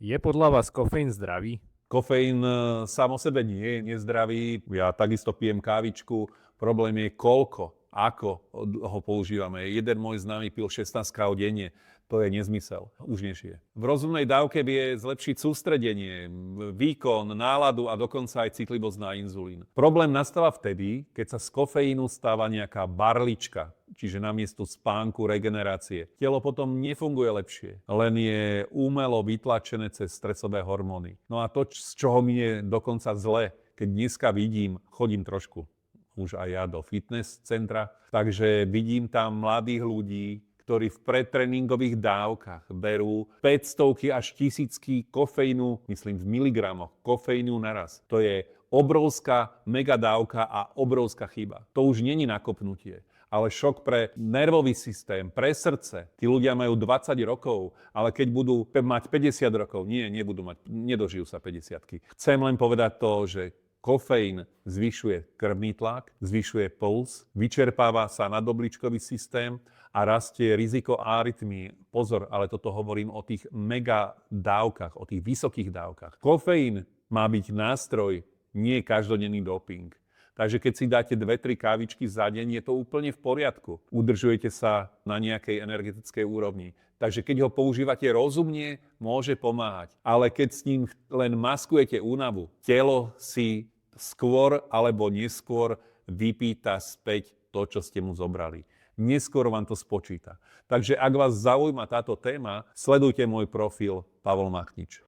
Je podľa vás kofeín zdravý? Kofeín sám o sebe nie je nezdravý. Ja takisto pijem kávičku. Problém je koľko, ako ho používame. Jeden môj známy pil 16 káv denne. To je nezmysel. Už nežije. V rozumnej dávke vie zlepšiť sústredenie, výkon, náladu a dokonca aj citlivosť na inzulín. Problém nastáva vtedy, keď sa z kofeínu stáva nejaká barlička, čiže namiesto spánku, regenerácie. Telo potom nefunguje lepšie, len je umelo vytlačené cez stresové hormóny. No a to, z čoho mi je dokonca zle, keď dneska vidím, chodím trošku už aj ja do fitness centra, takže vidím tam mladých ľudí, ktorí v predtréningových dávkach berú 500 až 1000 kofeínu, myslím v miligramoch, kofeínu naraz. To je obrovská mega dávka a obrovská chyba. To už není nakopnutie, ale šok pre nervový systém, pre srdce. Tí ľudia majú 20 rokov, ale keď budú mať 50 rokov, nedožijú sa 50-ky. Chcem len povedať to, že kofeín zvyšuje krvný tlak, zvyšuje puls, vyčerpáva sa nadobličkový systém a rastie riziko arytmii. Pozor, ale toto hovorím o tých mega dávkach, o tých vysokých dávkach. Kofeín má byť nástroj, nie každodenný doping. Takže keď si dáte 2-3 kávičky za deň, je to úplne v poriadku. Udržujete sa na nejakej energetickej úrovni. Takže keď ho používate rozumne, môže pomáhať. Ale keď s ním len maskujete únavu, telo si skôr alebo neskôr vypýta späť to, čo ste mu zobrali. Neskôr vám to spočíta. Takže ak vás zaujíma táto téma, sledujte môj profil Pavol Machnič.